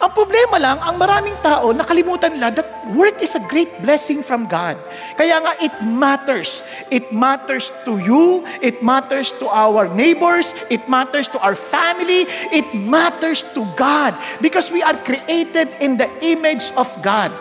Ang problema lang, ang maraming tao, nakalimutan nila that work is a great blessing from God. Kaya nga, it matters. It matters to you. It matters to our neighbors. It matters to our family. It matters to God. Because we are created in the image of God.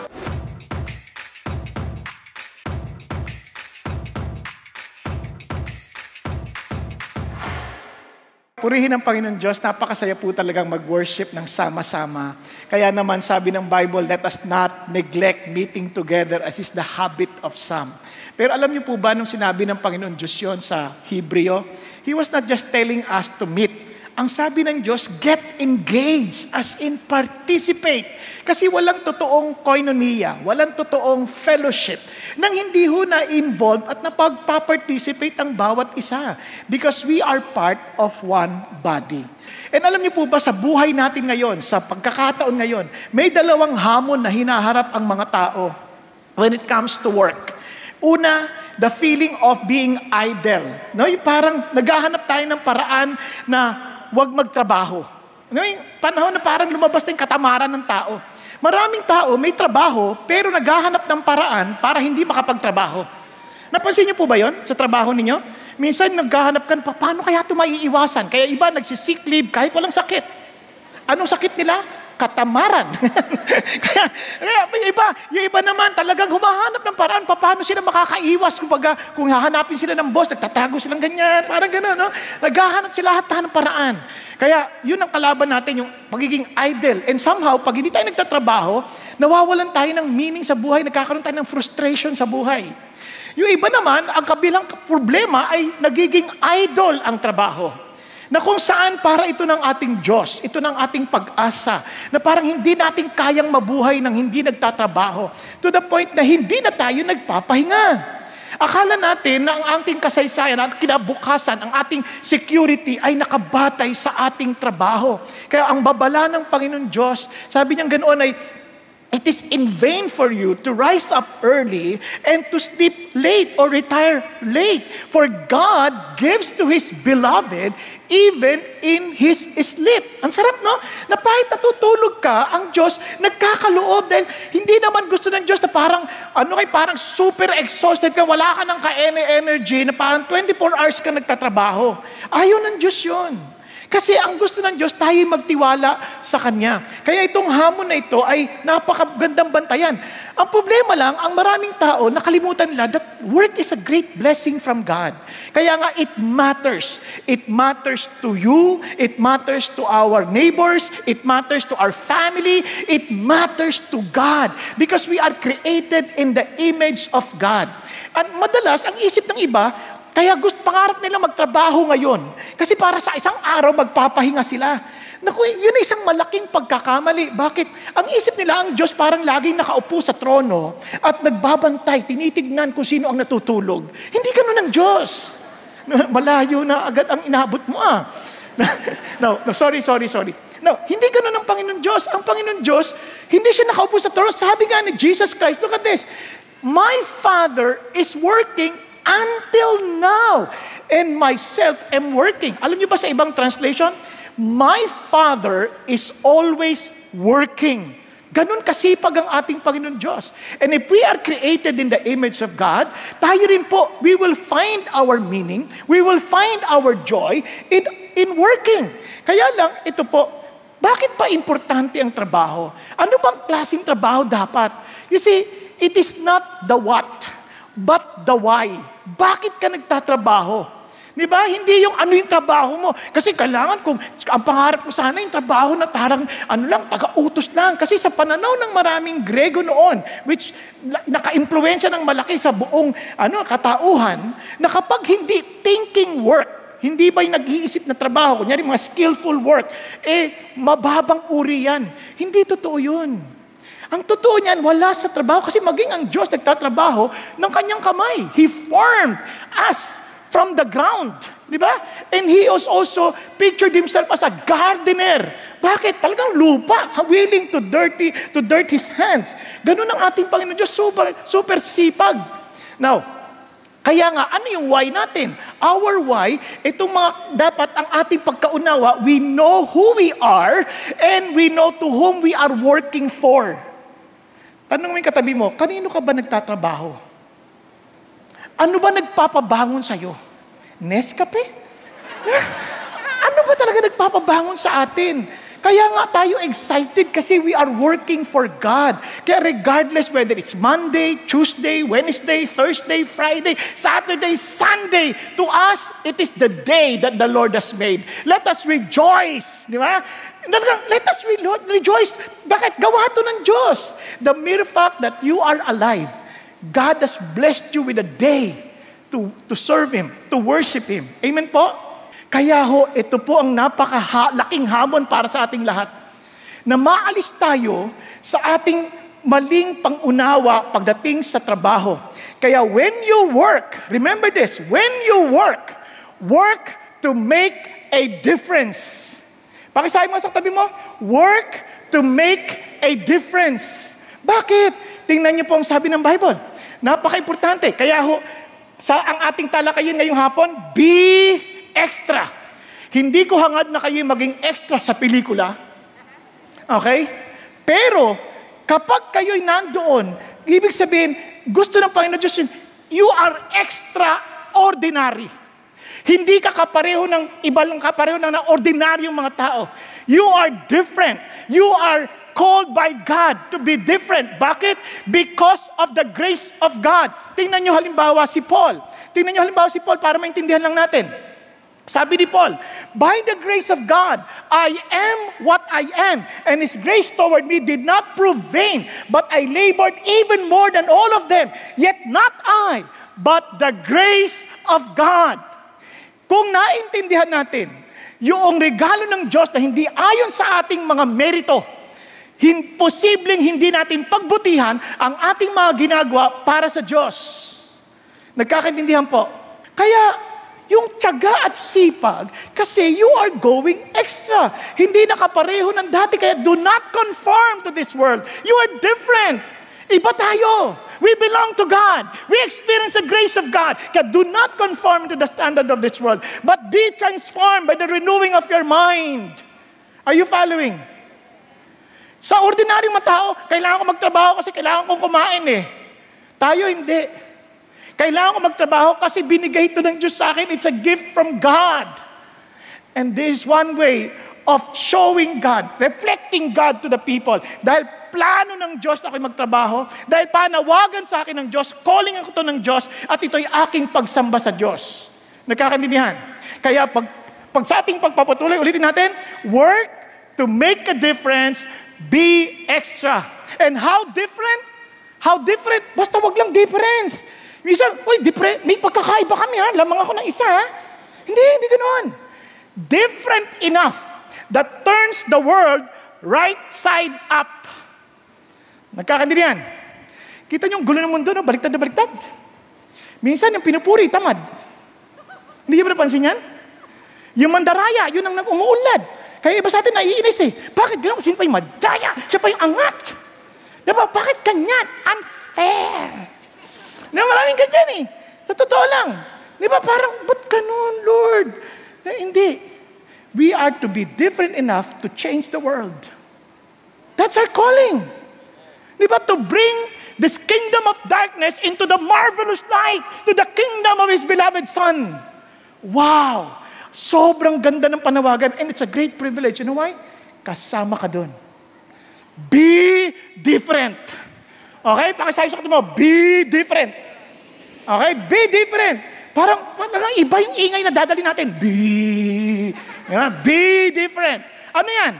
Purihin ang Panginoon Diyos, napakasaya po talagang mag-worship ng sama-sama. Kaya naman sabi ng Bible, let us not neglect meeting together as is the habit of some. Pero alam niyo po ba nung sinabi ng Panginoon Diyos yun sa Hebreo, He was not just telling us to meet. Ang sabi ng Diyos, get engaged, as in participate. Kasi walang totoong koinonia, walang totoong fellowship, nang hindi ho na-involve at napagpa-participate ang bawat isa. Because we are part of one body. And alam niyo po ba, sa buhay natin ngayon, sa pagkakataon ngayon, may dalawang hamon na hinaharap ang mga tao when it comes to work. Una, the feeling of being idle. No? Yung parang naghahanap tayo ng paraan na huwag magtrabaho. Yung panahon na parang lumabas na yung katamaran ng tao. Maraming tao may trabaho pero naghahanap ng paraan para hindi makapagtrabaho. Napansin niyo po ba yon sa trabaho ninyo? Minsan naghahanap ka, paano kaya ito maiiwasan? Kaya iba nagsisick leave kahit walang sakit. Anong sakit nila? Katamaran. kaya yung iba naman talagang humahanap ng paraan paano sila makakaiwas. Kung hahanapin sila ng boss, nagtatago silang ganyan, parang gano'n, no? Naghahanap sila lahat ng paraan. Kaya yun ang kalaban natin, yung pagiging idle. And somehow, pag hindi tayo nagtatrabaho, nawawalan tayo ng meaning sa buhay, nagkakaroon tayo ng frustration sa buhay. Yung iba naman, ang kabilang problema ay nagiging idol ang trabaho. Na kung saan para ito ng ating Diyos, ito ng ating pag-asa, na parang hindi natin kayang mabuhay ng hindi nagtatrabaho. To the point na hindi na tayo nagpapahinga. Akala natin na ang ating kasaysayan, ang kinabukasan, ang ating security ay nakabatay sa ating trabaho. Kaya ang babala ng Panginoon Diyos, sabi niyang ganoon ay, it is in vain for you to rise up early and to sleep late or retire late. For God gives to His beloved even in His sleep. Ang sarap, no? Na kahit natutulog ka, ang Diyos nagkakaloob dahil hindi naman gusto ng Diyos na parang super exhausted ka, wala ka ng ka-energy, na parang 24 hours ka nagtatrabaho. Ayaw ng Diyos yun. Kasi ang gusto ng Diyos, tayo magtiwala sa Kanya. Kaya itong hamon na ito ay napakagandang bantayan. Ang problema lang, ang maraming tao, nakalimutan nila that work is a great blessing from God. Kaya nga, it matters. It matters to you. It matters to our neighbors. It matters to our family. It matters to God. Because we are created in the image of God. At madalas, ang isip ng iba, kaya pangarap nila magtrabaho ngayon. Kasi para sa isang araw, magpapahinga sila. Naku, yun ay isang malaking pagkakamali. Bakit? Ang isip nila, ang Diyos parang laging nakaupo sa trono at nagbabantay, tinitignan kung sino ang natutulog. Hindi ganun ang Diyos. Malayo na agad ang inabot mo No, sorry. No, hindi ganun ang Panginoon Diyos. Ang Panginoon Diyos, hindi siya nakaupo sa trono. Sabi nga ni Jesus Christ, look at this. My Father is working until now, and myself am working. Alam niyo ba sa ibang translation? My Father is always working. Ganun kasipag ang ating Panginoon Diyos. And if we are created in the image of God, tayo rin po, we will find our meaning, we will find our joy in working. Kaya lang, ito po, bakit pa importante ang trabaho? Ano bang klaseng trabaho dapat? You see, it is not the what, but the why. Bakit ka nagtatrabaho? Di ba? Hindi yung ano yung trabaho mo. Kasi kailangan kung ang pangarap ko sana yung trabaho na parang taga-utos lang. Kasi sa pananaw ng maraming Grego noon, which naka-impluwensya ng malaki sa buong katauhan, na kapag hindi thinking work, hindi ba yung nag-iisip na trabaho, kunyari mga skillful work, mababang uri yan. Hindi totoo yun. Ang totoo niyan, wala sa trabaho kasi maging ang Diyos nagtatrabaho ng kanyang kamay. He formed us from the ground. Di ba? And He was also pictured Himself as a gardener. Bakit? Talagang lupa. Willing to dirt His hands. Ganun ang ating Panginoon Diyos. Super sipag. Now, Kaya nga, ano yung why natin? Our why, itong mga dapat ang ating pagkaunawa, we know who we are and we know to whom we are working for. Tanong mo yung katabi mo, kanino ka ba nagtatrabaho? Ano ba nagpapabangon sa'yo? Nescafe? Ano ba talaga nagpapabangon sa atin? Kaya nga tayo excited kasi we are working for God. Kaya regardless whether it's Monday, Tuesday, Wednesday, Thursday, Friday, Saturday, Sunday, to us, it is the day that the Lord has made. Let us rejoice. Di ba? Let us rejoice. Bakit? Gawa to ng Diyos. The mere fact that you are alive, God has blessed you with a day to serve Him, to worship Him. Amen po? Kaya ito po ang napakalaking hamon para sa ating lahat. Na maalis tayo sa ating maling pangunawa pagdating sa trabaho. Kaya when you work, remember this, when you work to make a difference. Pakisabi mo sa tabi mo, work to make a difference. Bakit? Tingnan niyo po ang sabi ng Bible. Napaka-importante. Kaya sa ang ating talakayin ngayong hapon, be extra. Hindi ko hangad na kayo maging extra sa pelikula. Okay? Pero, kapag kayo'y nandoon, ibig sabihin, gusto ng Panginoon Diyos yun, you are extraordinary. Hindi ka kapareho ng iba lang kapareho ng ordinaryong mga tao. You are different. You are called by God to be different. Bakit? Because of the grace of God. Tingnan nyo halimbawa si Paul. Para maintindihan lang natin. Sabi ni Paul, by the grace of God, I am what I am, and His grace toward me did not prove vain, but I labored even more than all of them. Yet not I, but the grace of God. Kung naintindihan natin, yung regalo ng Diyos na hindi ayon sa ating mga merito, posibleng hindi natin pagbutihan ang ating mga ginagawa para sa Diyos. Nagkakaintindihan po? Kaya, yung tiyaga at sipag, kasi you are going extra. Hindi nakapareho ng dati, kaya do not conform to this world. You are different. Iba tayo. We belong to God. We experience the grace of God. Kaya do not conform to the standard of this world, but be transformed by the renewing of your mind. Are you following? Sa ordinaryong mga tao, kailangan ko magtrabaho kasi kailangan kong kumain eh. Tayo hindi. Kailangan ko magtrabaho kasi binigay ito ng Diyos sa akin. It's a gift from God. And this is one way of showing God, reflecting God to the people. Dahil plano ng Diyos na ako'y magtrabaho, dahil panawagan sa akin ng Diyos, calling ako ito ng Diyos, at ito'y aking pagsamba sa Diyos. Nagkakaintindihan? Kaya pag sa ating pagpapatuloy, ulitin natin, work to make a difference, be extra. And how different? How different? Basta wag lang difference. Minsan, may pagkakaiba kami ha, lamang ako ng isa ha. Hindi ganoon. Different enough that turns the world right side up. Nagkakaintindihan? Kita niyo yung gulo ng mundo, no? Baliktad na baliktad. Minsan, yung pinupuri, tamad. Hindi niyo ba napansin yan? Yung mandaraya, yun ang umuulad. Kaya iba sa atin naiinis eh. Bakit ganoon? Sino pa yung madaya? Siya pa yung angat. Diba? Bakit ganyan? Unfair. Maraming ganyan eh. Sa totoo lang. Di ba parang, ba't ganun, Lord? Hindi. We are to be different enough to change the world. That's our calling. Di ba? To bring this kingdom of darkness into the marvelous light, to the kingdom of His beloved Son. Wow! Sobrang ganda ng panawagan, and it's a great privilege. You know why? Kasama ka doon. Be different. Okay? Pakisabi sa mo, be different. Okay? Be different. Parang iba yung ingay na dadali natin. Be different. Ano yan?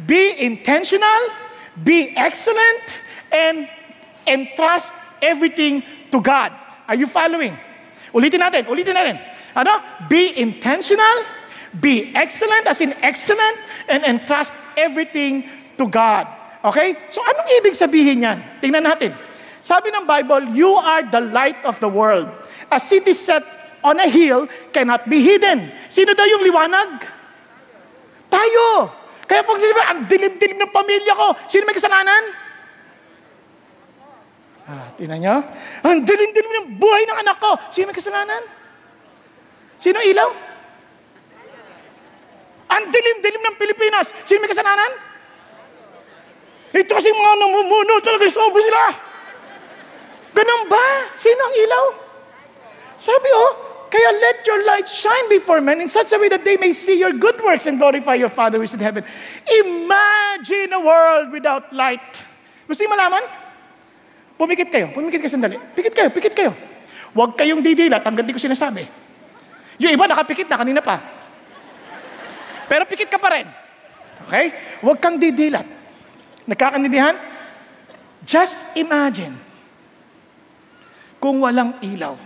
Be intentional, be excellent, and entrust everything to God. Are you following? Ulitin natin. Ano? Be intentional, be excellent, as in excellent, and entrust everything to God. Okay? So anong ibig sabihin yan? Tingnan natin. Sabi ng Bible, you are the light of the world. A city set on a hill cannot be hidden. Sino daw yung liwanag? Tayo. Kaya pag sinabi, ang dilim-dilim ng pamilya ko, sino may kasalanan? Tingnan nyo? Ang dilim-dilim ng buhay ng anak ko. Sino may kasalanan? Sino ilaw? Ang dilim-dilim ng Pilipinas. Sino may kasalanan? Ito kasi mga namumuno talaga sobra sila. Ganun ba? Sino ang ilaw? Sabi kaya let your light shine before men in such a way that they may see your good works and glorify your Father who is in heaven. Imagine a world without light. Gusto niyo malaman? Pumikit kayo sandali. Pikit kayo. Huwag kayong didilat hanggang di ko sinasabi. Yung iba nakapikit na kanina pa. Pero pikit ka pa rin. Okay? Huwag kang didilat. Nagkakaintindihan? Just imagine kung walang ilaw.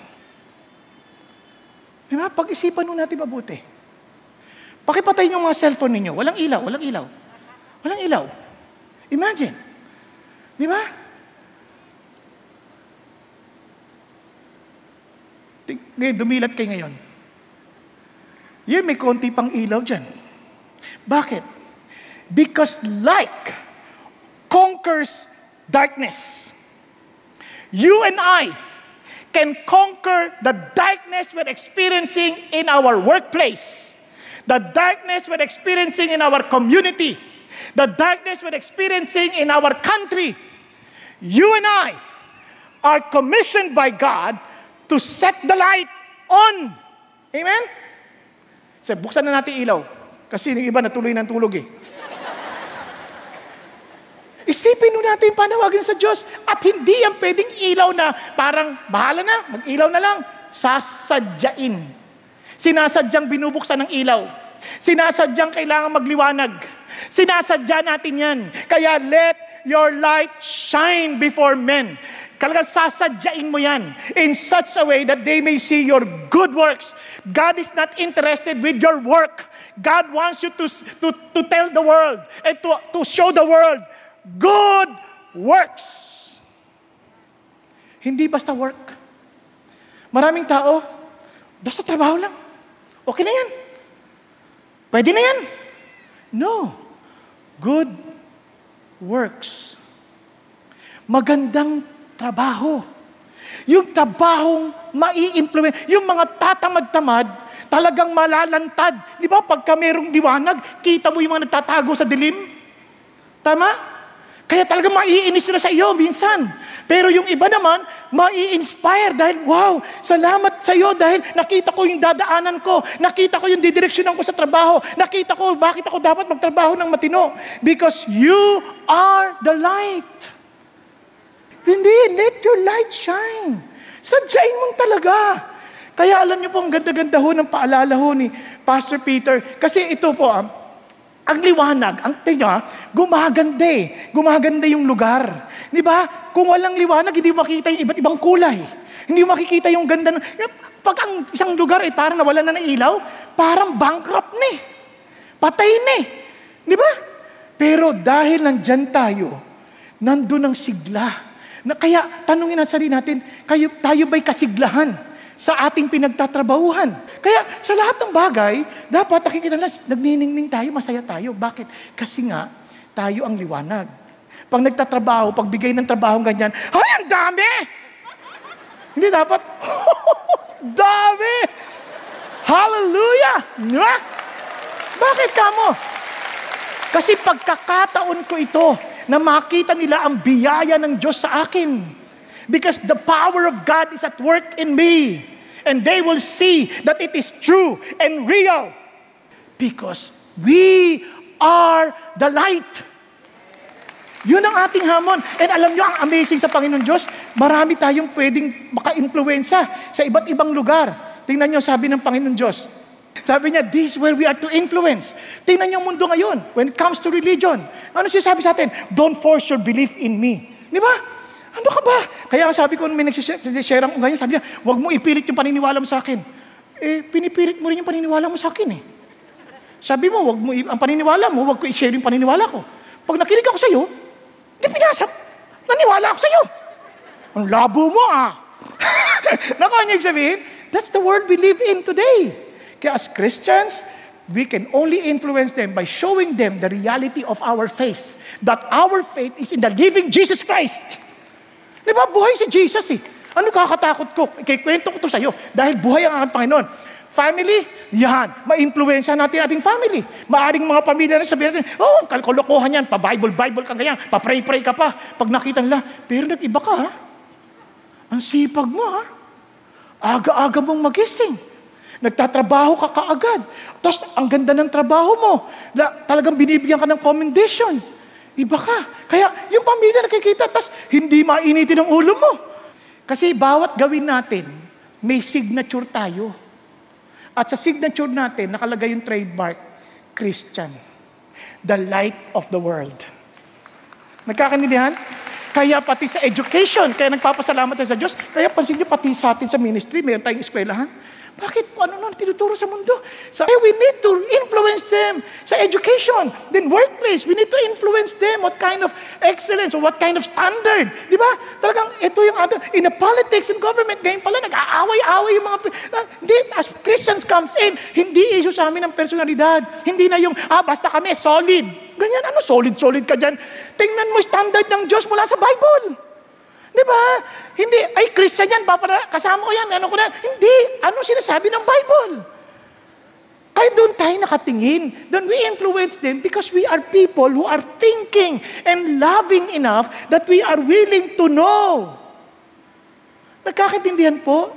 Diba? Pag-isipan nun natin mabuti. Pakipatay yung mga cellphone ninyo. Walang ilaw. Imagine. Diba? Ngayon, dumilat kayo ngayon. May konti pang ilaw dyan. Bakit? Because light conquers darkness. You and I can conquer the darkness we're experiencing in our workplace, the darkness we're experiencing in our community, the darkness we're experiencing in our country. You and I are commissioned by God to set the light on. Amen? So, buksan na natin ilaw. Kasi yung iba natuloy ng tulog Isipin nun natin panawagan sa Diyos at hindi yan pwedeng ilaw na parang bahala na, mag-ilaw na lang. Sasadyain. Sinasadyang binubuksan ng ilaw. Sinasadyang kailangan magliwanag. Sinasadya natin yan. Kaya let your light shine before men. Talagang sasadyain mo yan in such a way that they may see your good works. God is not interested with your work. God wants you to tell the world and to show the world good works. Hindi basta work. Maraming tao, basta trabaho lang. Okay na yan. Pwede na yan. No. Good works. Magandang trabaho. Yung trabahong mai-implement. Yung mga tatamad-tamad, talagang malalantad. Di ba, pagka merong liwanag, kita mo yung mga nagtatago sa dilim? Tama? Kaya talaga maiinis sila sa iyo minsan. Pero yung iba naman, mai-inspire dahil, wow, salamat sa iyo dahil nakita ko yung dadaanan ko. Nakita ko yung didireksyonan ko sa trabaho. Nakita ko bakit ako dapat magtrabaho ng matino. Because you are the light. Hindi, let your light shine. Sadyain mong talaga. Kaya alam niyo po, ang ganda-ganda ho ng paalala ho ni Pastor Peter. Kasi ito po, ang liwanag, ang tingnan, gumaganda Gumaganda yung lugar. Di ba? Kung walang liwanag, hindi mo makita yung iba't ibang kulay. Hindi mo makikita yung ganda. Pag ang isang lugar parang nawala na ng ilaw, parang bankrupt na Patay na Di ba? Pero dahil nandyan tayo, nandun ang sigla. Kaya tanungin natin natin, tayo ba'y kasiglahan sa ating pinagtatrabahuhan? Kaya sa lahat ng bagay, dapat nakikita lang, nagniningning tayo, masaya tayo. Bakit? Kasi nga, tayo ang liwanag. Pag nagtatrabaho, pag bigay ng trabaho ganyan, ay, ang dami! Hindi dapat, dami! Hallelujah! Nga? Bakit kamo? Kasi pagkakataon ko ito, na makita nila ang biyaya ng Diyos sa akin. Because the power of God is at work in me. And they will see that it is true and real. Because we are the light. Yun ang ating hamon. And alam nyo, ang amazing sa Panginoon Diyos, marami tayong pwedeng maka-influensya sa iba't ibang lugar. Tingnan nyo, sabi ng Panginoon Diyos, sabi niya, this is where we are to influence. Tingnan niyo ang mundo ngayon when it comes to religion. Ano siya sabi sa atin? Don't force your belief in me. Di ba? Ano ka ba? Kaya ang sabi ko, may nagsishare ang ganyan, sabi niya, huwag mo ipilit yung paniniwala mo sa akin. Pinipilit mo rin yung paniniwala mo sa akin Sabi mo, wag mo ang paniniwala mo, huwag ko i-share yung paniniwala ko. Pag nakinig ako sa iyo, hindi pinasap. Naniwala ako sa iyo. Ang labo mo Naku, ano yung sabihin? That's the world we live in today. Kaya as Christians, we can only influence them by showing them the reality of our faith. That our faith is in the living Jesus Christ. Di ba? Buhay si Jesus eh. Ano kakatakot ko? Ikikwento ko to sa'yo. Dahil buhay ang aking Panginoon. Family, yan. Ma-influensya natin ating family. Maaring mga pamilya na sabihin natin, kalokohan yan. Pa-Bible ka ganyan. Pa-pray ka pa. Pag nakita nila, pero nag-iba ka ha. Ang sipag mo ha. Aga-aga mong magising. Nagtatrabaho ka kaagad. Tapos ang ganda ng trabaho mo. Talagang binibigyan ka ng commendation. Iba ka. Kaya yung pamilya nakikita, tapos hindi mainitin ang ulo mo. Kasi bawat gawin natin, may signature tayo. At sa signature natin, nakalagay yung trademark, Christian. The light of the world. Nagkakaintindihan? Kaya pati sa education, kaya nagpapasalamat tayo sa Diyos, kaya pansin niyo pati sa atin sa ministry, mayroon tayong eskwelahan. Bakit? Ano nang tinuturo sa mundo? We need to influence them sa education. Then workplace, we need to influence them what kind of excellence or what kind of standard. Di ba? Talagang ito yung in the politics and government, ngayon pala nag-aaway-aaway yung mga... Hindi, as Christians comes in, hindi issue sa amin ng personalidad. Hindi na yung, basta kami, solid. Ganyan, solid ka dyan. Tingnan mo standard ng Diyos mula sa Bible. Di ba? Hindi, Christian yan, kasama ko yan, ko na. Hindi, sinasabi ng Bible? Kaya doon tayo nakatingin. Doon we influence them because we are people who are thinking and loving enough that we are willing to know. Nagkakaintindihan po?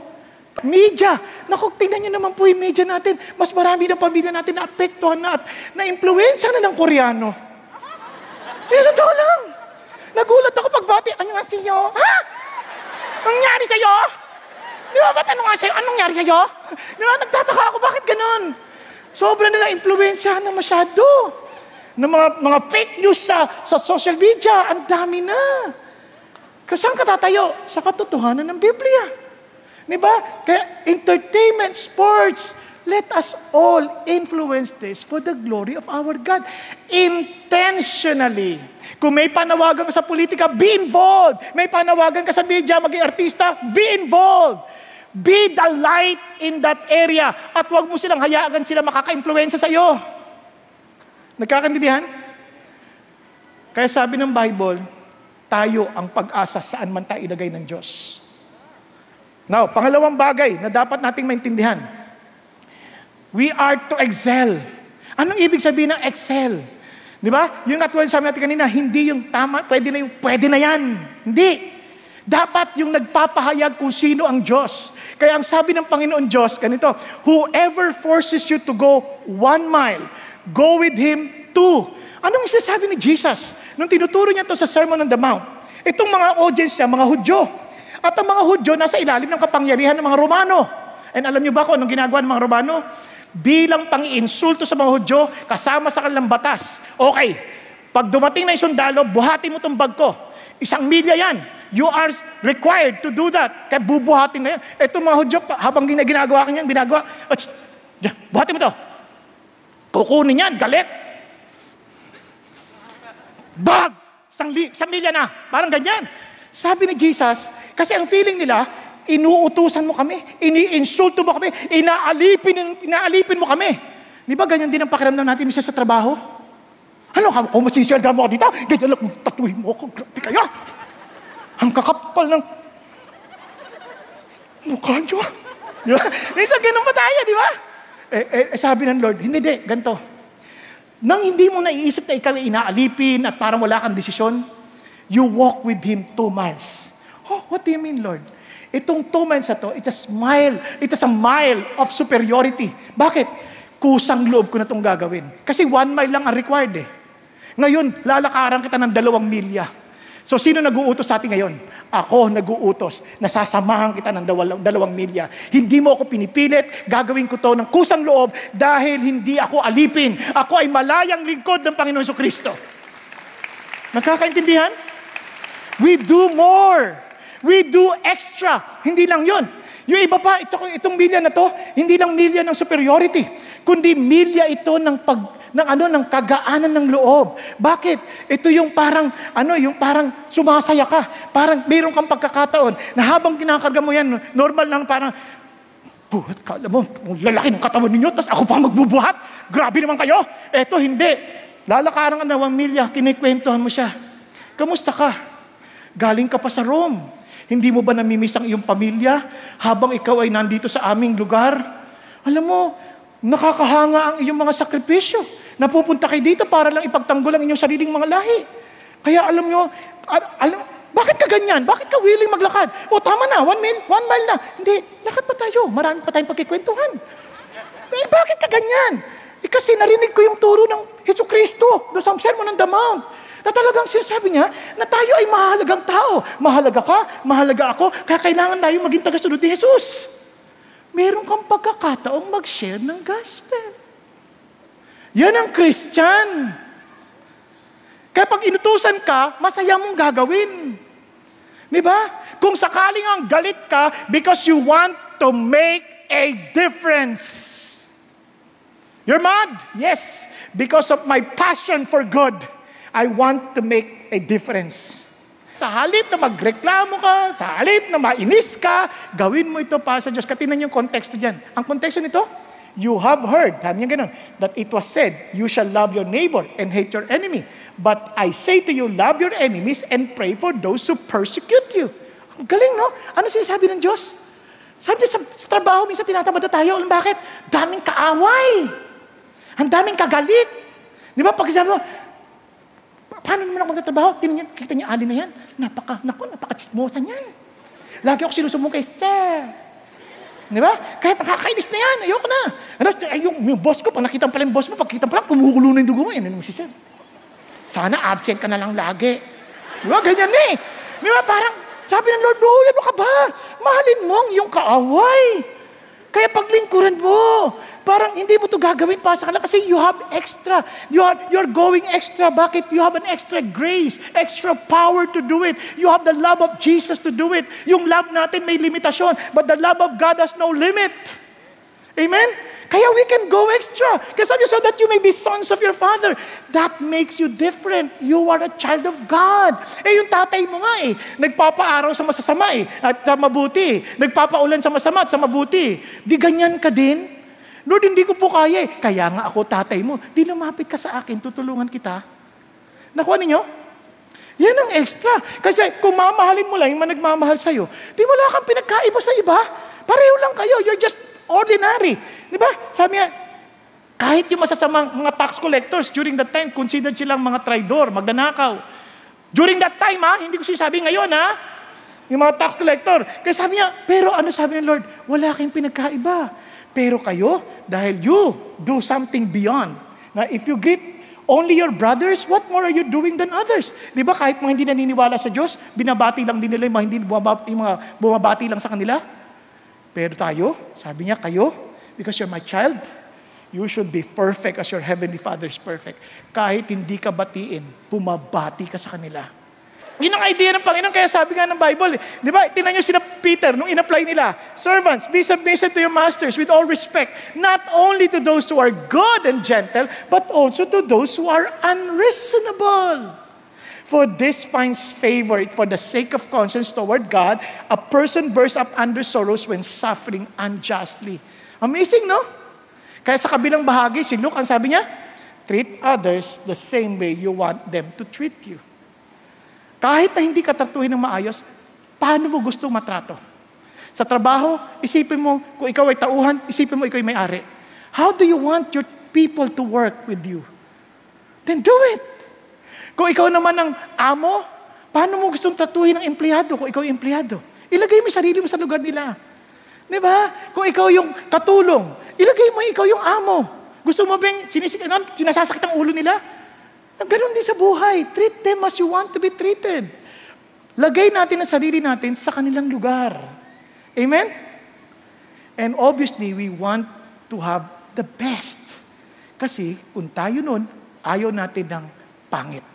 Media. Naku, tingnan nyo naman po yung media natin. Mas marami ng pamilya natin na apektuhan na at na-influensya na ng Koreano. Totoo lang. Nagulat ako pagbati. Ano nga sa'yo? Ha? Anong nangyari sa'yo? Di ba? Ba't ano nga sa'yo? Anong nangyari sa'yo? Di ba? Nagtataka ako. Bakit ganun? Sobrang nila influensyahan na masyado. Ng mga fake news sa social media. Ang dami na. Kasi saan ka tatayo? Sa katotohanan ng Biblia. Di ba? Kaya entertainment, sports, let us all influence this for the glory of our God. Intentionally. Kung may panawagan ka sa politika, be involved. May panawagan ka sa media, maging artista, be involved. Be the light in that area. At huwag mo silang hayaan sila makaka-influensya sa iyo. Nagkakaintindihan? Kaya sabi ng Bible, tayo ang pag-asa saan man tayo ilagay ng Diyos. Now, pangalawang bagay na dapat nating maintindihan. We are to excel. Anong ibig sabihin ng excel? Di ba? Yung katulad sabi natin kanina, hindi yung tama, pwede na yan. Hindi. Dapat yung nagpapahayag kung sino ang Diyos. Kaya ang sabi ng Panginoon Diyos, ganito, whoever forces you to go 1 mile, go with him 2. Anong sinasabi ni Jesus? Nung tinuturo niya to sa Sermon on the Mount, itong mga audience niya, mga Hudyo. At ang mga Hudyo, nasa ilalim ng kapangyarihan ng mga Romano. And alam niyo ba kung anong ginagawa ng mga Romano? Bilang pang-iinsulto sa mga Hudyo, kasama sa kanilang batas. Okay, pag dumating na yung sundalo, buhatin mo itong bag ko. 1 milya yan. You are required to do that. Kaya bubuhatin na yan. Itong mga Hudyo, habang ginagawa ka niyan, buhatin mo ito. Kukunin yan, galit. Bag! 1 milya na. Parang ganyan. Sabi ni Jesus, kasi ang feeling nila, inuutusan mo kami, iniinsulto mo kami, inaalipin mo kami. Di ba ganyan din ang pakiramdam natin minsan sa trabaho? Ano ka, kung masisiyalda mo ka dito, ganyan lang, tatuhin mo ako, grabe kaya. Ang kakapal ng mukha nyo. Di ba? Minsan ganun pa tayo, di ba? Sabi ng Lord, hindi, ganito. Nang hindi mo naiisip na ikaw ay inaalipin at parang wala kang desisyon, you walk with Him 2 miles. Oh, what do you mean, Lord? Itong 2 miles na to, it's a mile of superiority. Bakit? Kusang loob ko na itong gagawin. Kasi 1 mile lang ang required eh. Ngayon, lalakaran kita ng 2 milya. So, sino nag-uutos sa atin ngayon? Ako nag-uutos. Nasasamahan kita ng 2 milya. Hindi mo ako pinipilit. Gagawin ko to ng kusang loob dahil hindi ako alipin. Ako ay malayang lingkod ng Panginoon Jesucristo. Nakakaintindihan? We do more. We do extra. Hindi lang yon. Yung iba pa, itong milya na to, hindi lang milya ng superiority, kundi milya ito ng kagaanan ng loob. Bakit? Ito yung parang sumasaya ka. Parang mayroon kang pagkakataon na habang kinakarga mo yan, normal lang parang, buhat ka, alam mo, lalaki ng katawan ninyo, tapos ako pa magbubuhat. Grabe naman kayo. Eto, hindi. Lalakaran ka na 1 milya, kinikwentuhan mo siya. Kamusta ka? Galing ka pa sa Rome. Hindi mo ba namimiss ang iyong pamilya habang ikaw ay nandito sa aming lugar? Alam mo, nakakahanga ang iyong mga sakripisyo. Napupunta kayo dito para lang ipagtanggol ang inyong sariling mga lahi. Kaya alam nyo, bakit ka ganyan? Bakit ka willing maglakad? O tama na, 1 mile na. Hindi, lakad pa tayo. Marami pa tayong pagkikwentuhan. Bakit ka ganyan? Kasi narinig ko yung turo ng Jesucristo doon sa Sermon on the Mount. Na talagang sinasabi niya na tayo ay mahalagang tao. Mahalaga ka, mahalaga ako, kaya kailangan tayo maging tagasunod ni Jesus. Meron kang pagkakataong mag-share ng gospel. Yan ang Christian. Kaya pag inutusan ka, masaya mong gagawin. Diba? Kung sakaling ang galit ka because you want to make a difference. You're mad? Yes. Because of my passion for good, I want to make a difference. Sa halip na magreklamo ka, sa halip na mainis ka, gawin mo ito para sa Diyos. Katinan yung konteksto dyan. Ang konteksto nito, you have heard, sabi niya ganun, that it was said, you shall love your neighbor and hate your enemy. But I say to you, love your enemies and pray for those who persecute you. Ang galing, no? Ano sinasabi ng Diyos? Sabi niya sa trabaho, minsan tinatamad na tayo. Alam bakit? Daming kaaway. Ang daming kagalit. Di ba? Pag sabi mo, paano naman ako magtatrabaho? Kita niya, alin na yan. Napaka-chismosa niyan. Lagi ako sinusumbong kay Sir. Di ba? Kahit nakakainis na yan, ayoko na. Yung boss ko, pag nakita pala yung boss mo, pagkita pala, kumukulo na yung dugo mo. Yan naman si Sir. Sana absent ka na lang lagi. Di ba? Ganyan eh. Di ba? Parang, sabi ng Lord, no, ano ka ba? Mahalin mo ang iyong kaaway. Kaya paglingkuran mo, parang hindi mo ito gagawin para sa kanila kasi you have extra. You're going extra. Bakit? You have an extra grace, extra power to do it. You have the love of Jesus to do it. Yung love natin may limitasyon, but the love of God has no limit. Amen? Kaya we can go extra. Kasi sabi so that you may be sons of your Father. That makes you different. You are a child of God. Yung tatay mo nga nagpapaaraw sa masasama at sa mabuti. Nagpapaulan sa masama at sa mabuti. Di ganyan ka din? Lord, hindi ko po kaya Kaya nga ako tatay mo. Di lumapit ka sa akin, tutulungan kita. Nakuha ninyo? Yan ang extra. Kasi kung mamahalin mo lang yung nagmamahal sa'yo, di wala kang pinagkaiba sa iba. Pareho lang kayo. You're just ordinary. Di ba? Sabi niya, kahit yung masasamang mga tax collectors, during that time, considered silang mga traidor, magnanakaw. During that time, hindi ko sinasabi ngayon, yung mga tax collector. Kaya sabi niya, pero ano sabi ng Lord? Wala kayong pinagkaiba. Pero kayo, dahil you do something beyond. Na if you greet only your brothers, what more are you doing than others? Di ba kahit mga hindi naniniwala sa Diyos, binabati lang din nila yung mga hindi bumabati lang sa kanila? Pero tayo, sabi niya, kayo, because you're my child, you should be perfect as your heavenly Father is perfect. Kahit hindi ka batiin, bumabati ka sa kanila. Yun ang idea ng Panginoon, kaya sabi nga ng Bible, di ba, tinan nyo sina Peter, nung in-apply nila, servants, be submissive to your masters with all respect, not only to those who are good and gentle, but also to those who are unreasonable. For this finds favor for the sake of conscience toward God. A person bursts up under sorrows when suffering unjustly. Amazing, no? Kaya sa kabilang bahagi, si Luke, ang sabi niya, treat others the same way you want them to treat you. Kahit na hindi ka tratuhin ng maayos, paano mo gusto matrato? Sa trabaho, isipin mo, kung ikaw ay tauhan, isipin mo ikaw ay may-ari. How do you want your people to work with you? Then do it. Kung ikaw naman ang amo, paano mo gustong tratuhin ng empleyado kung ikaw yung empleyado? Ilagay mo yung sarili mo sa lugar nila. Di ba? Kung ikaw yung katulong, ilagay mo ikaw yung amo. Gusto mo bang sinasasakit ang ulo nila? Ganon din sa buhay. Treat them as you want to be treated. Lagay natin ang sarili natin sa kanilang lugar. Amen? And obviously, we want to have the best. Kasi kung tayo nun, ayaw natin ng pangit.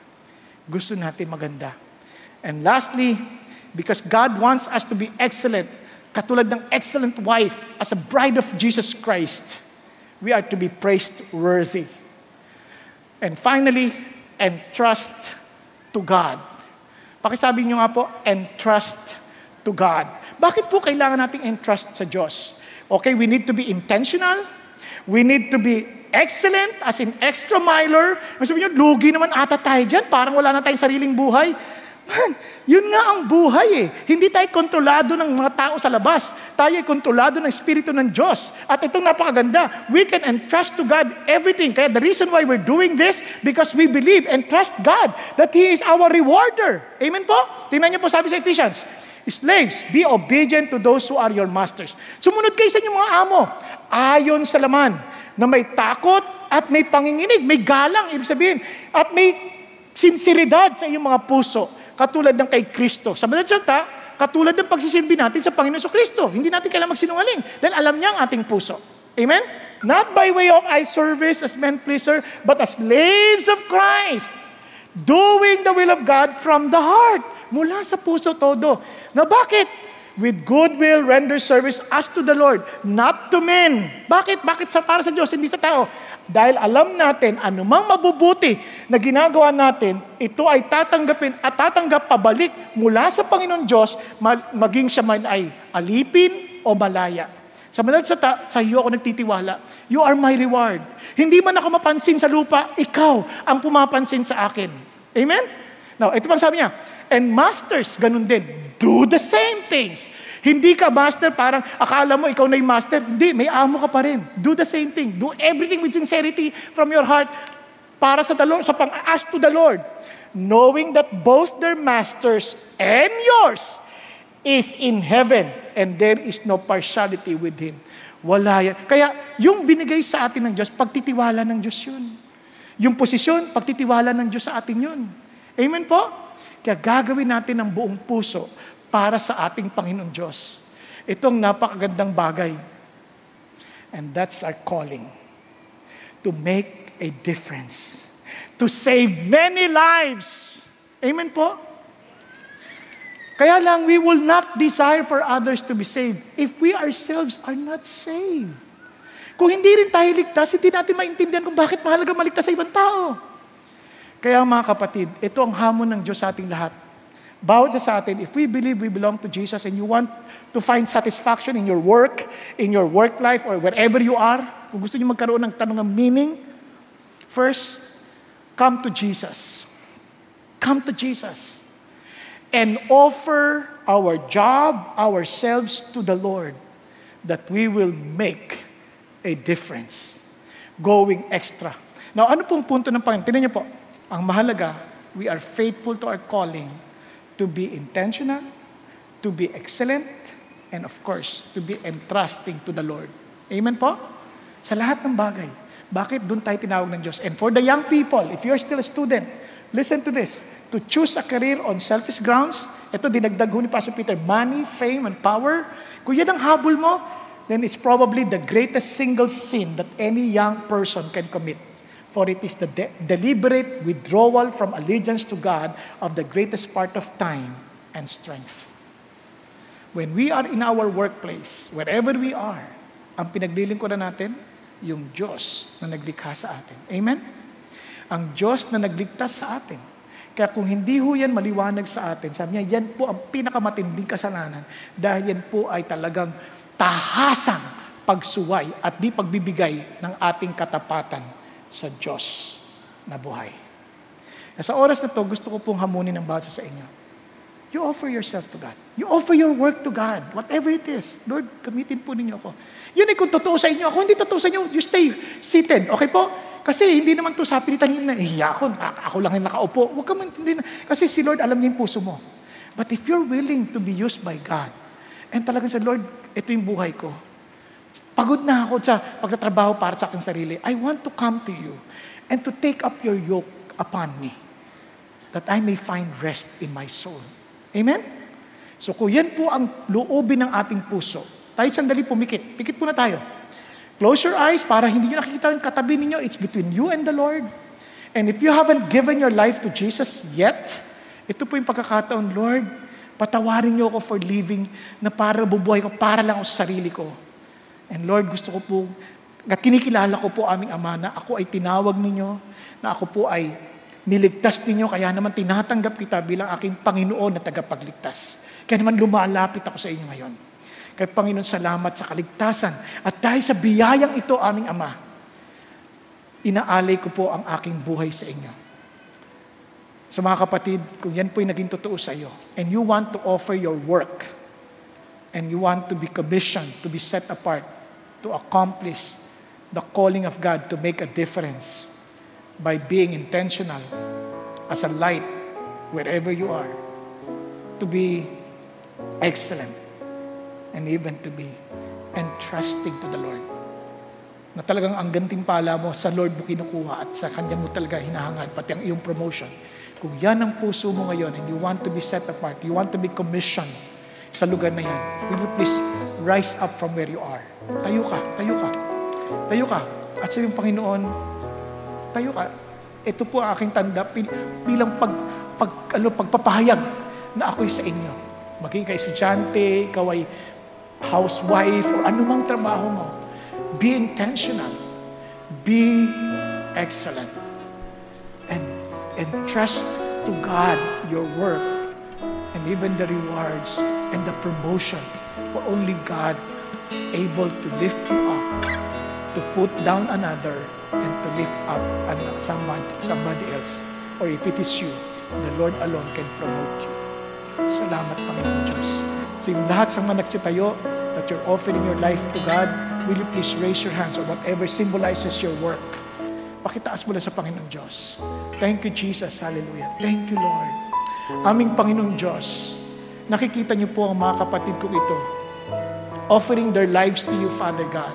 Gusto natin maganda. And lastly, because God wants us to be excellent, katulad ng excellent wife, as a bride of Jesus Christ, we are to be praiseworthy. And finally, entrust to God. Pakisabi nyo nga po, entrust to God. Bakit po kailangan nating entrust sa Diyos? Okay, we need to be intentional. We need to be excellent, as in extra miler. Sabi nyo, lugi naman ata tayo dyan. Parang wala na tayong sariling buhay. Yun nga ang buhay eh. Hindi tayo kontrolado ng mga tao sa labas. Tayo ay kontrolado ng Espiritu ng Diyos. At itong napakaganda, we can entrust to God everything. Kaya the reason why we're doing this, because we believe and trust God that He is our rewarder. Amen po? Tingnan niyo po sabi sa Ephesians, slaves, be obedient to those who are your masters. Sumunod kayo sa inyong mga amo, ayon sa laman, na may takot at may panginginig, may galang, ibig sabihin, at may sinseridad sa iyong mga puso, katulad ng kay Kristo. Sa madaling salita, katulad ng pagsisilbi natin sa Panginoon sa Kristo. Hindi natin kailangan magsinungaling dahil alam niya ang ating puso. Amen? Not by way of eye service as men pleaser, but as slaves of Christ, doing the will of God from the heart. Mula sa puso todo. Na bakit? With goodwill render service as to the Lord, not to men. Bakit? Bakit para sa Diyos, hindi sa tao? Dahil alam natin, anumang mabubuti na ginagawa natin, ito ay tatanggapin at tatanggap pabalik mula sa Panginoon Diyos, maging siya man ay alipin o malaya. Sa madaling sa iyo ako nagtitiwala. You are my reward. Hindi man ako mapansin sa lupa, ikaw ang pumapansin sa akin. Amen? Now, ito pang sabi niya, and masters, ganun din. Do the same things. Hindi ka master, parang akala mo ikaw na yung master. Hindi, may amo ka pa rin. Do the same thing. Do everything with sincerity from your heart para sa the Lord, sa pang-ask to the Lord. Knowing that both their masters and yours is in heaven and there is no partiality with Him. Wala yan. Kaya yung binigay sa atin ng Diyos, pagtitiwala ng Diyos yun. Yung posisyon, pagtitiwala ng Diyos sa atin yun. Amen po? Kaya gagawin natin ng buong puso para sa ating Panginoon Diyos. Itong napakagandang bagay. And that's our calling. To make a difference. To save many lives. Amen po? Kaya lang, we will not desire for others to be saved if we ourselves are not saved. Kung hindi rin tayo ligtas, hindi natin maintindihan kung bakit mahalaga maligtas sa ibang tao. Kaya mga kapatid, ito ang hamon ng Diyos sa ating lahat. Bawat sa atin, if we believe we belong to Jesus and you want to find satisfaction in your work life, or wherever you are, kung gusto niyo magkaroon ng tanong ng meaning, first, come to Jesus. Come to Jesus. And offer our job, ourselves to the Lord, that we will make a difference. Going extra. Now, ano pong punto ng Panginoon? Tingnan niyo po, ang mahalaga, we are faithful to our calling to be intentional, to be excellent, and of course, to be entrusting to the Lord. Amen po? Sa lahat ng bagay. Bakit doon tayo tinawag ng Diyos? And for the young people, if you're still a student, listen to this. To choose a career on selfish grounds, ito dinagdag ni Pastor Peter, money, fame, and power. Kung yan ang habol mo, then it's probably the greatest single sin that any young person can commit. For it is the deliberate withdrawal from allegiance to God of the greatest part of time and strength. When we are in our workplace, wherever we are, ang pinaglilingkuran natin, yung Diyos na naglikha sa atin. Amen? Ang Diyos na nagligtas sa atin. Kaya kung hindi ho yan maliwanag sa atin, sabi niya, yan po ang pinakamatinding kasalanan dahil yan po ay talagang tahasang pagsuway at di pagbibigay ng ating katapatan sa Diyos na buhay. Sa oras na to, gusto ko pong hamunin ng bawat sa inyo. You offer yourself to God. You offer your work to God. Whatever it is. Lord, gamitin po ninyo ako. Yun ay kung totoo sa inyo. Ako hindi totoo sa inyo, you stay seated. Okay po? Kasi hindi naman to sa pilitan nyo na, ako lang yung nakaupo. Huwag ka maintindihan. Kasi si Lord, alam niya yung puso mo. But if you're willing to be used by God, and talagang sa Lord, ito yung buhay ko. Pagod na ako sa pagtatrabaho para sa aking sarili. I want to come to you and to take up your yoke upon me that I may find rest in my soul. Amen? So kung yan po ang loobin ng ating puso, tayo sandali pumikit. Pikit po na tayo. Close your eyes para hindi nyo nakikita yung katabi ninyo. It's between you and the Lord. And if you haven't given your life to Jesus yet, ito po yung pagkakataon, Lord, patawarin niyo ako for living na para bubuhay ko, para lang ako sa sarili ko. And Lord, gusto ko po, at kinikilala ko po aming Ama na ako ay tinawag ninyo, na ako po ay niligtas ninyo, kaya naman tinatanggap kita bilang aking Panginoon na tagapagligtas. Kaya naman lumalapit ako sa inyo ngayon. Kaya Panginoon, salamat sa kaligtasan. At dahil sa biyayang ito, aming Ama, inaalay ko po ang aking buhay sa inyo. So mga kapatid, kung yan po'y naging totoo sa iyo, and you want to offer your work, and you want to be commissioned, to be set apart, to accomplish the calling of God to make a difference by being intentional as a light wherever you are, to be excellent, and even to be entrusting to the Lord. Na talagang ang gantimpala mo sa Lord mo kinukuha at sa Kanya mo talaga hinahangad, pati ang iyong promotion. Kung yan ang puso mo ngayon and you want to be set apart, you want to be commissioned sa lugar na yan, will you please rise up from where you are? Tayo ka, tayo ka, tayo ka. At sa iyong Panginoon, tayo ka. Ito po ang aking tanda bilang pagpapahayag na ako'y sa inyo. Maging ka estudyante, ikaw ay housewife, or anumang trabaho mo. Be intentional. Be excellent. And entrust to God your work and even the rewards and the promotion. For only God is able to lift you up, to put down another, and to lift up somebody else. Or if it is you, the Lord alone can promote you. Salamat, Panginoon Diyos. So yung lahat sa mga nagsitayo, that you're offering your life to God, will you please raise your hands or whatever symbolizes your work. Pakitaas mo lang sa Panginoon Diyos. Thank you, Jesus. Hallelujah. Thank you, Lord. Aming Panginoon Diyos, nakikita niyo po ang mga kapatid kong ito, offering their lives to you, Father God.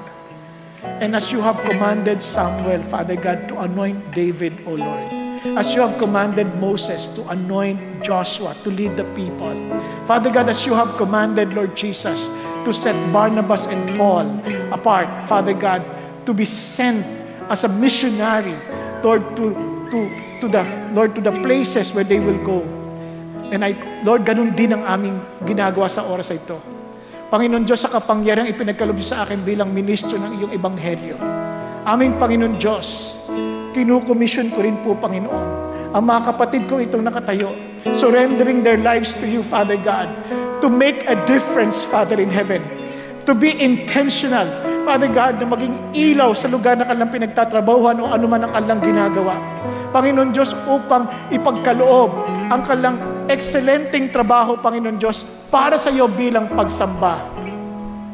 And as you have commanded Samuel, Father God, to anoint David, O Lord. As you have commanded Moses to anoint Joshua to lead the people. Father God, as you have commanded, Lord Jesus, to set Barnabas and Paul apart, Father God, to be sent as a missionary, Lord, to the places where they will go. And Lord, ganun din ang aming ginagawa sa oras ito. Panginoon Diyos, sa kapangyarihang ipinagkaloob sa akin bilang ministro ng iyong ebanghelyo. Aming Panginoon Diyos, kinukomisyon ko rin po, Panginoon, ang mga kapatid ko itong nakatayo, surrendering their lives to you, Father God, to make a difference, Father in heaven, to be intentional, Father God, na maging ilaw sa lugar na kanilang pinagtatrabahuhan o anuman ang kanilang ginagawa. Panginoon Diyos, upang ipagkaloob ang kanilang excelenteng trabaho, Panginoon Diyos, para sa iyo bilang pagsamba.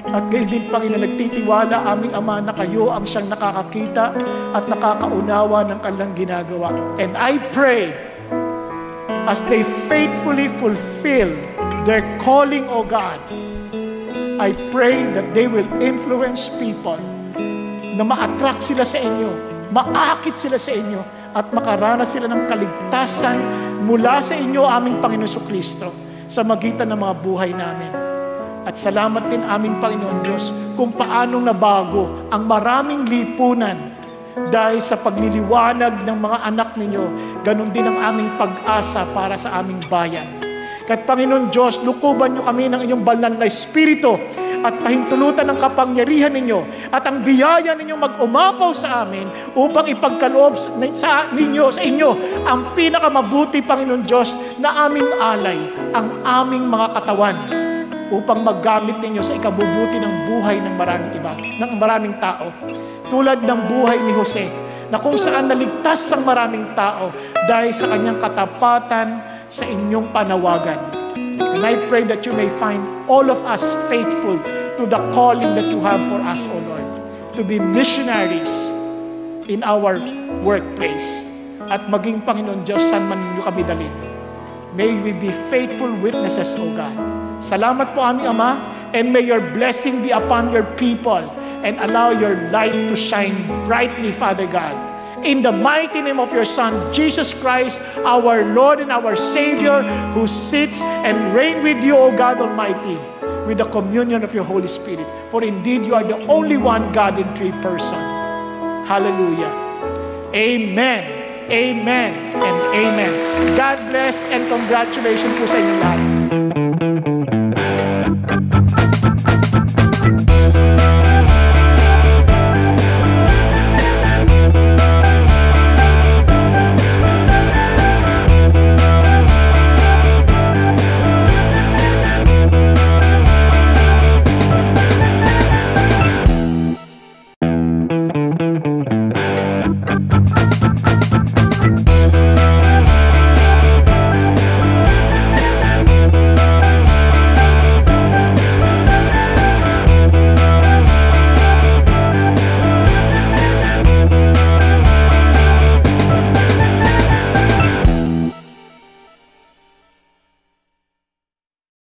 At gayon din, Panginoon, nagtitiwala aming Ama na kayo ang siyang nakakakita at nakakaunawa ng kanilang ginagawa. And I pray, as they faithfully fulfill their calling, O God, I pray that they will influence people, na ma-attract sila sa inyo, maakit sila sa inyo, at makaranas sila ng kaligtasan mula sa inyo, aming Panginoon Jesucristo, sa magitan ng mga buhay namin. At salamat din, aming Panginoon Diyos, kung paanong nabago ang maraming lipunan dahil sa pagliliwanag ng mga anak ninyo. Ganon din ang aming pag-asa para sa aming bayan. Kahit Panginoon Diyos, lukuban niyo kami ng inyong banal na Espiritu at pahintulutan ng kapangyarihan ninyo at ang biyaya ninyo mag-umapaw sa amin upang ipagkaloob sa inyo ang pinakamabuti, Panginoon Diyos, na aming alay, ang aming mga katawan, upang maggamit ninyo sa ikabubuti ng buhay ng maraming tao. Tulad ng buhay ni Jose, na kung saan naligtas ang maraming tao dahil sa kanyang katapatan sa inyong panawagan. And I pray that you may find all of us faithful to the calling that you have for us, O Lord, to be missionaries in our workplace. At maging, Panginoon Diyos, saan man ninyo kami dalhin. May we be faithful witnesses, O God. Salamat po, aming Ama, and may your blessing be upon your people and allow your light to shine brightly, Father God. In the mighty name of your Son, Jesus Christ, our Lord and our Savior, who sits and reigns with you, O God Almighty, with the communion of your Holy Spirit. For indeed, you are the only one God in three persons. Hallelujah. Amen. Amen and amen. God bless and congratulations po sa inyong lahat.